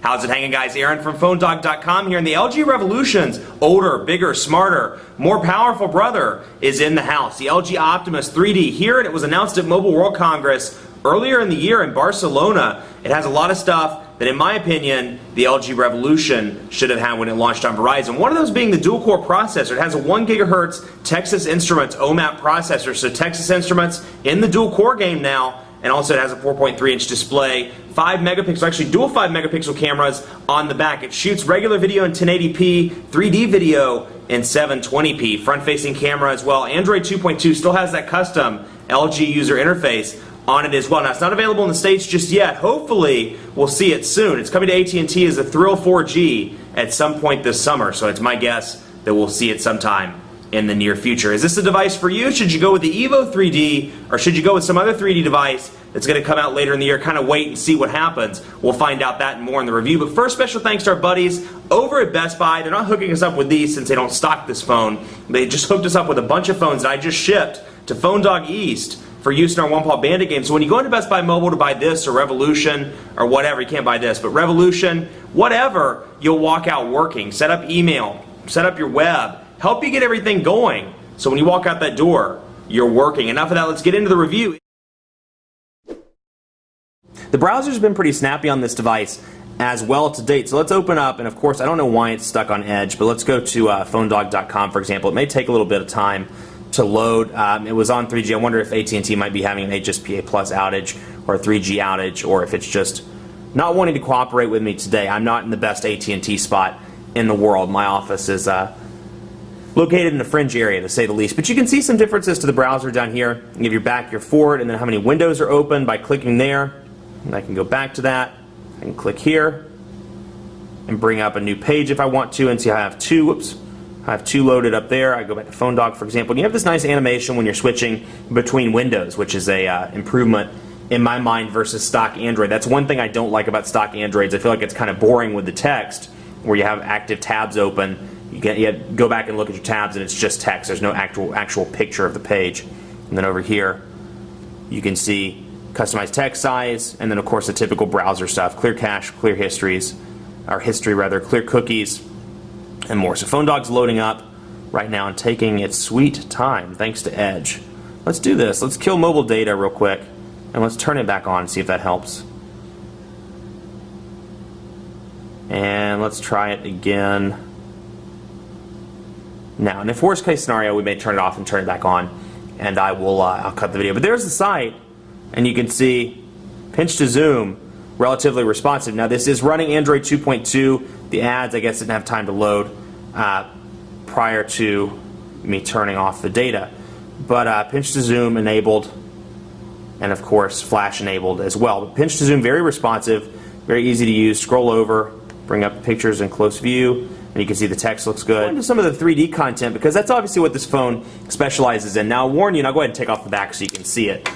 How's it hanging, guys? Aaron from PhoneDog.com here, and the LG Revolution's older, bigger, smarter, more powerful brother is in the house. The LG Optimus 3D here, and it was announced at Mobile World Congress earlier in the year in Barcelona. It has a lot of stuff that, in my opinion, the LG Revolution should have had when it launched on Verizon. One of those being the dual-core processor. It has a 1 GHz Texas Instruments OMAP processor, so Texas Instruments in the dual-core game now. And also it has a 4.3-inch display, 5 megapixel, actually dual 5 megapixel cameras on the back. It shoots regular video in 1080p, 3D video in 720p, front-facing camera as well. Android 2.2 still has that custom LG user interface on it as well. Now, it's not available in the States just yet. Hopefully, we'll see it soon. It's coming to AT&T as a Thrill 4G at some point this summer, so it's my guess that we'll see it sometime in the near future. Is this a device for you? Should you go with the Evo 3D, or should you go with some other 3D device that's going to come out later in the year? Kind of wait and see what happens. We'll find out that and more in the review. But first, special thanks to our buddies over at Best Buy. They're not hooking us up with these since they don't stock this phone. They just hooked us up with a bunch of phones that I just shipped to Phone Dog East for use in our One Paw Bandit game. So when you go into Best Buy Mobile to buy this or Revolution or whatever, you can't buy this, but Revolution, whatever, you'll walk out working. Set up email, set up your web, help you get everything going. So when you walk out that door, you're working. Enough of that, let's get into the review. The browser's been pretty snappy on this device as well to date. So let's open up, and of course, I don't know why it's stuck on Edge, but let's go to PhoneDog.com, for example. It may take a little bit of time to load. It was on 3G. I wonder if AT&T might be having an HSPA Plus outage or a 3G outage, or if it's just not wanting to cooperate with me today. I'm not in the best AT&T spot in the world. My office is located in a fringe area, to say the least. But you can see some differences to the browser down here. You have your back, your forward, and then how many windows are open by clicking there. And I can go back to that. I can click here and bring up a new page if I want to, and see I have two. Whoops. I have two loaded up there. I go back to Phone Dog, for example. And you have this nice animation when you're switching between windows, which is a improvement in my mind versus stock Android. That's one thing I don't like about stock Androids. I feel like it's kind of boring with the text, where you have active tabs open. You go back and look at your tabs, and it's just text. There's no actual picture of the page. And then over here, you can see customized text size, and then of course the typical browser stuff: clear cache, clear histories, or history rather, clear cookies, and more. So Phone Dog's loading up right now and taking its sweet time, thanks to Edge. Let's do this. Let's kill mobile data real quick, and let's turn it back on and see if that helps. And let's try it again. Now, in the worst case scenario, we may turn it off and turn it back on, and I'll cut the video. But there's the site, and you can see pinch to zoom, relatively responsive. Now, this is running Android 2.2. The ads, I guess, didn't have time to load prior to me turning off the data. But pinch to zoom enabled, and of course flash enabled as well. But pinch to zoom, very responsive, very easy to use. Scroll over, bring up pictures in close view, and you can see the text looks good. Into some of the 3D content, because that's obviously what this phone specializes in. Now, I'll warn you, and I'll go ahead and take off the back so you can see it.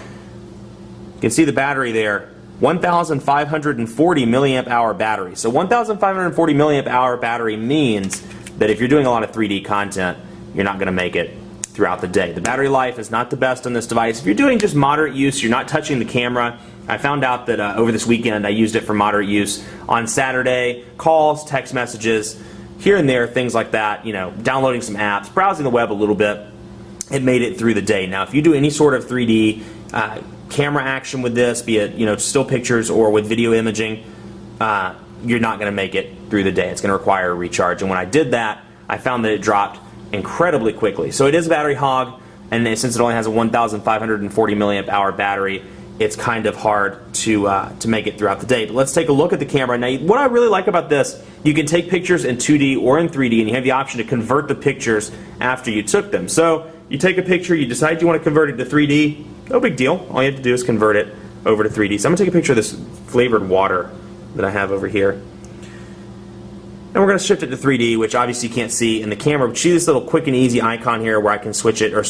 You can see the battery there, 1,540 milliamp hour battery. So 1,540 milliamp hour battery means that if you're doing a lot of 3D content, you're not going to make it throughout the day. The battery life is not the best on this device. If you're doing just moderate use, you're not touching the camera. I found out that over this weekend I used it for moderate use on Saturday. Calls, text messages, here and there, things like that, you know, downloading some apps, browsing the web a little bit. It made it through the day. Now, if you do any sort of 3D camera action with this, be it, you know, still pictures or with video imaging, you're not going to make it through the day. It's going to require a recharge. And when I did that, I found that it dropped incredibly quickly. So it is a battery hog, and since it only has a 1,540 milliamp hour battery, it's kind of hard to make it throughout the day. But let's take a look at the camera. Now, what I really like about this, you can take pictures in 2D or in 3D, and you have the option to convert the pictures after you took them. So you take a picture, you decide you want to convert it to 3D, no big deal. All you have to do is convert it over to 3D. So I'm going to take a picture of this flavored water that I have over here. And we're going to shift it to 3D, which obviously you can't see in the camera. But see this little quick and easy icon here where I can switch it, or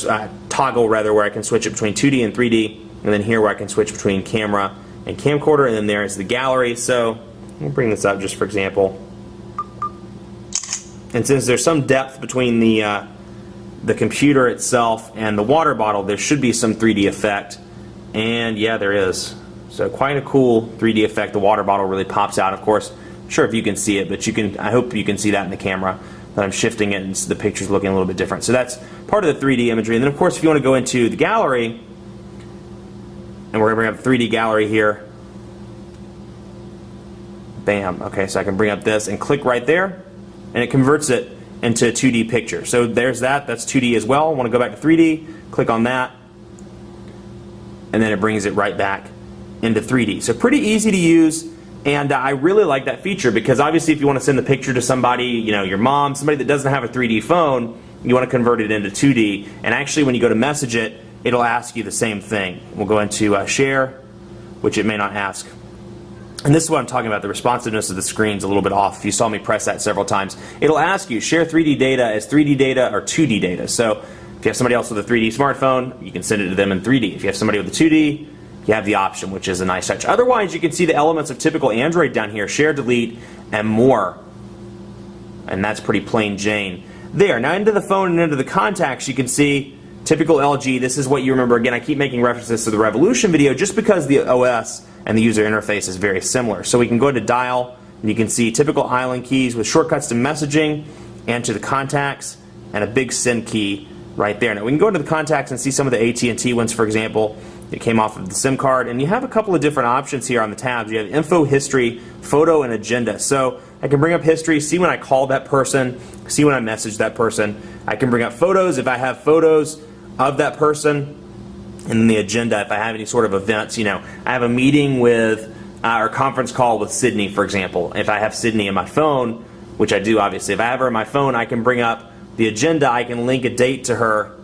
toggle rather, where I can switch it between 2D and 3D. And then here where I can switch between camera and camcorder. And then there's the gallery. So we'll bring this up just for example. And since there's some depth between the computer itself and the water bottle, there should be some 3D effect. And yeah, there is. So quite a cool 3D effect. The water bottle really pops out. Of course, sure if you can see it, but you can. I hope you can see that in the camera, that I'm shifting it and the picture's looking a little bit different. So that's part of the 3D imagery. And then of course if you want to go into the gallery, and we're going to bring up 3D gallery here. Bam. Okay, so I can bring up this and click right there, and it converts it into a 2D picture. So there's that. That's 2D as well. I want to go back to 3D, click on that, and then it brings it right back into 3D. So pretty easy to use, and I really like that feature because obviously if you want to send the picture to somebody, you know, your mom, somebody that doesn't have a 3D phone, you want to convert it into 2D, and actually when you go to message it, it'll ask you the same thing. We'll go into share, which it may not ask. And this is what I'm talking about. The responsiveness of the screen's a little bit off. If you saw me press that several times, it'll ask you, share 3D data as 3D data or 2D data. So if you have somebody else with a 3D smartphone, you can send it to them in 3D. If you have somebody with a 2D, you have the option, which is a nice touch. Otherwise, you can see the elements of typical Android down here, share, delete, and more. And that's pretty plain Jane. There, now into the phone and into the contacts, you can see typical LG. This is what you remember. Again, I keep making references to the Revolution video just because the OS and the user interface is very similar. So we can go to dial, and you can see typical island keys with shortcuts to messaging and to the contacts, and a big send key right there. Now we can go into the contacts and see some of the AT&T ones, for example. It came off of the SIM card, and you have a couple of different options here on the tabs. You have info, history, photo, and agenda. So I can bring up history, see when I called that person, see when I messaged that person. I can bring up photos if I have photos of that person, and then the agenda if I have any sort of events. You know, I have a meeting with or conference call with Sydney, for example. If I have Sydney in my phone, which I do obviously, if I have her in my phone, I can bring up the agenda, I can link a date to her,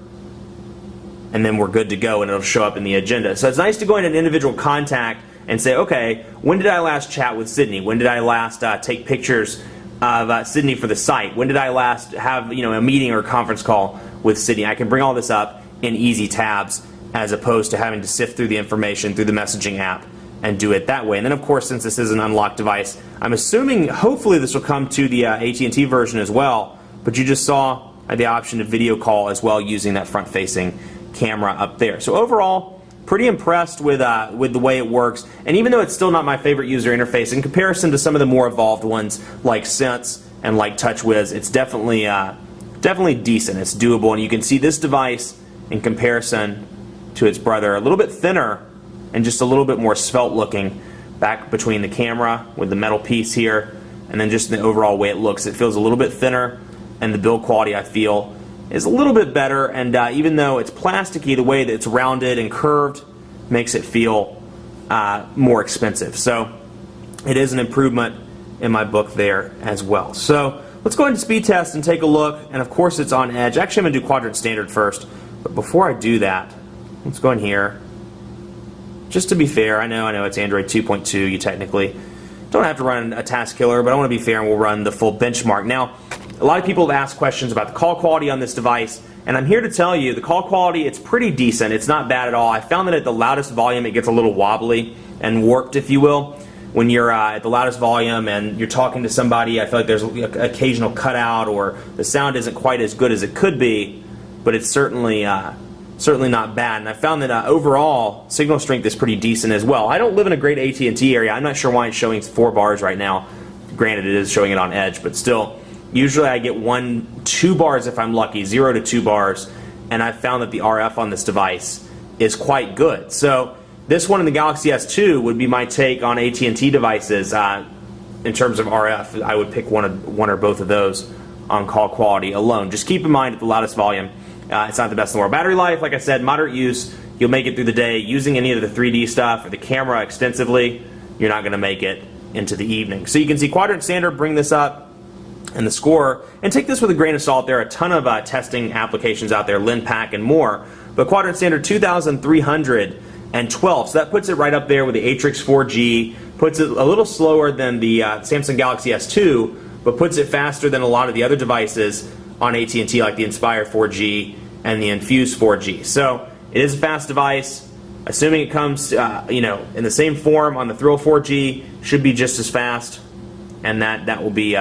and then we're good to go, and it'll show up in the agenda. So it's nice to go in an individual contact and say, okay, when did I last chat with Sydney? When did I last take pictures of Sydney for the site? When did I last have a meeting or a conference call with Sydney? I can bring all this up in easy tabs as opposed to having to sift through the information through the messaging app and do it that way. And then of course, since this is an unlocked device, I'm assuming hopefully this will come to the AT&T version as well, but you just saw the option to video call as well using that front-facing camera up there. So overall, pretty impressed with the way it works, and even though it's still not my favorite user interface, in comparison to some of the more evolved ones like Sense and like TouchWiz, it's definitely decent. It's doable, and you can see this device in comparison to its brother, a little bit thinner and just a little bit more svelte looking back between the camera with the metal piece here, and then just the overall way it looks. It feels a little bit thinner, and the build quality I feel is a little bit better, and even though it's plasticky, the way that it's rounded and curved makes it feel more expensive. So it is an improvement in my book there as well. So let's go into speed test and take a look, and of course it's on Edge. Actually, I'm going to do quadrant standard first, but before I do that, let's go in here. Just to be fair, I know it's Android 2.2, you technically don't have to run a task killer, but I want to be fair and we'll run the full benchmark. Now, a lot of people have asked questions about the call quality on this device, and I'm here to tell you the call quality, it's pretty decent. It's not bad at all. I found that at the loudest volume it gets a little wobbly and warped, if you will. When you're at the loudest volume and you're talking to somebody, I feel like there's an occasional cutout or the sound isn't quite as good as it could be, but it's certainly not bad. And I found that overall signal strength is pretty decent as well. I don't live in a great AT&T area. I'm not sure why it's showing 4 bars right now. Granted, it is showing it on Edge, but still. Usually I get 2 bars if I'm lucky, 0 to 2 bars, and I've found that the RF on this device is quite good. So this one in the Galaxy S2 would be my take on AT&T devices in terms of RF. I would pick one or both of those on call quality alone. Just keep in mind at the loudest volume, it's not the best in the world. Battery life, like I said, moderate use. You'll make it through the day. Using any of the 3D stuff or the camera extensively, you're not going to make it into the evening. So you can see quadrant standard, bring this up, and the score, and take this with a grain of salt. There are a ton of testing applications out there, LinPack and more, but quadrant standard 2,312, so that puts it right up there with the Atrix 4G, puts it a little slower than the Samsung Galaxy S2, but puts it faster than a lot of the other devices on AT&T like the Inspire 4G and the Infuse 4G. So it is a fast device. Assuming it comes in the same form on the Thrill 4G, should be just as fast, and that will be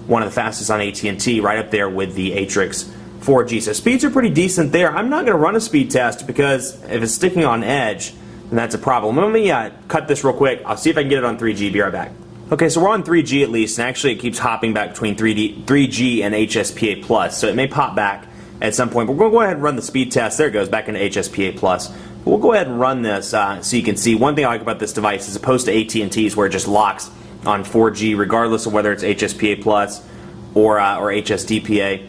one of the fastest on AT&T, right up there with the Atrix 4G. So speeds are pretty decent there. I'm not going to run a speed test because if it's sticking on Edge, then that's a problem. Let me cut this real quick. I'll see if I can get it on 3G. Be right back. Okay, so we're on 3G at least, and actually it keeps hopping back between 3G and HSPA+, so it may pop back at some point. But we're going to go ahead and run the speed test. There it goes, back into HSPA+. But we'll go ahead and run this so you can see. One thing I like about this device, as opposed to AT&T's where it just locks on 4G, regardless of whether it's HSPA+ or HSDPA,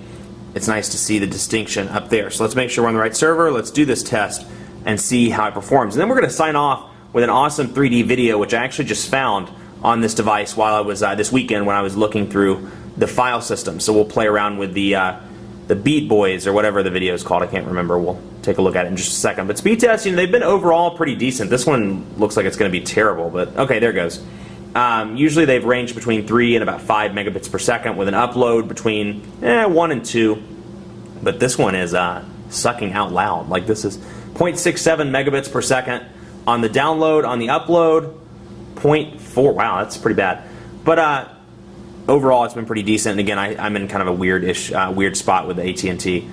it's nice to see the distinction up there. So let's make sure we're on the right server. Let's do this test and see how it performs. And then we're going to sign off with an awesome 3D video, which I actually just found on this device while I was this weekend when I was looking through the file system. So we'll play around with the Beat Boys or whatever the video is called. I can't remember. We'll take a look at it in just a second. But speed tests, they've been overall pretty decent. This one looks like it's going to be terrible, but okay, there it goes. Usually they've ranged between 3 and about 5 megabits per second with an upload between 1 and 2. But this one is sucking out loud. Like this is 0.67 megabits per second on the download. On the upload, 0.4. Wow, that's pretty bad. But overall, it's been pretty decent. And again, I'm in kind of a weird spot with the AT&T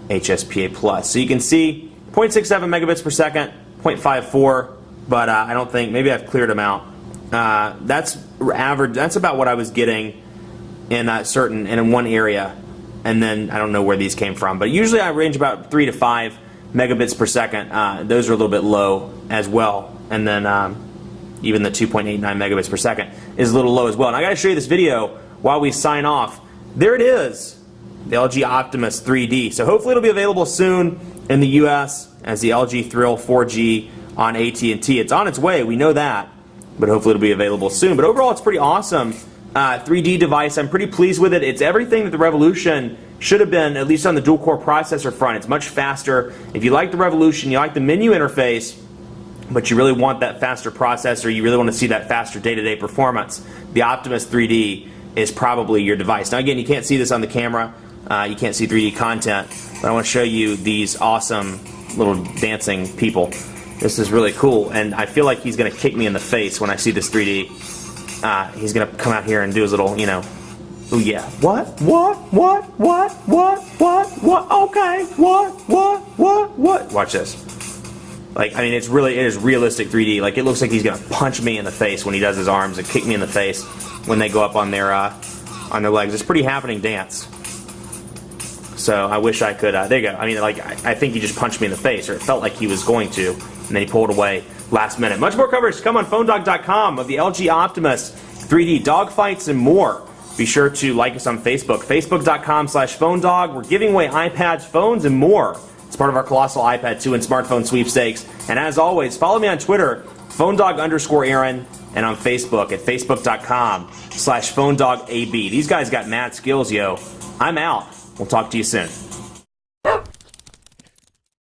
HSPA+. So you can see 0.67 megabits per second, 0.54. But I don't think, maybe I've cleared them out. That's average. That's about what I was getting in in one area, and then I don't know where these came from. But usually I range about 3 to 5 megabits per second. Those are a little bit low as well, and then even the 2.89 megabits per second is a little low as well. And I got to show you this video while we sign off. There it is, the LG Optimus 3D. So hopefully it'll be available soon in the U.S. as the LG Thrill 4G on AT&T. It's on its way. We know that. But hopefully it'll be available soon. But overall, it's pretty awesome 3D device. I'm pretty pleased with it. It's everything that the Revolution should have been, at least on the dual-core processor front. It's much faster. If you like the Revolution, you like the menu interface, but you really want that faster processor, you really want to see that faster day-to-day performance, the Optimus 3D is probably your device. Now again, you can't see this on the camera. You can't see 3D content, but I want to show you these awesome little dancing people. This is really cool, and I feel like he's going to kick me in the face when I see this 3D. He's going to come out here and do his little, oh yeah. What? Okay. What? Watch this. Like, I mean, it is realistic 3D. Like, it looks like he's going to punch me in the face when he does his arms and kick me in the face when they go up on their legs. It's a pretty happening dance. So I wish I could, there you go. I mean, like, I think he just punched me in the face, or it felt like he was going to, and then he pulled away last minute. Much more coverage to come on PhoneDog.com of the LG Optimus 3D dogfights and more. Be sure to like us on Facebook, Facebook.com/PhoneDog. We're giving away iPads, phones, and more. It's part of our colossal iPad 2 and smartphone sweepstakes. And as always, follow me on Twitter, PhoneDog_Aaron, and on Facebook at Facebook.com/PhoneDogAB. These guys got mad skills, yo. I'm out. We'll talk to you soon.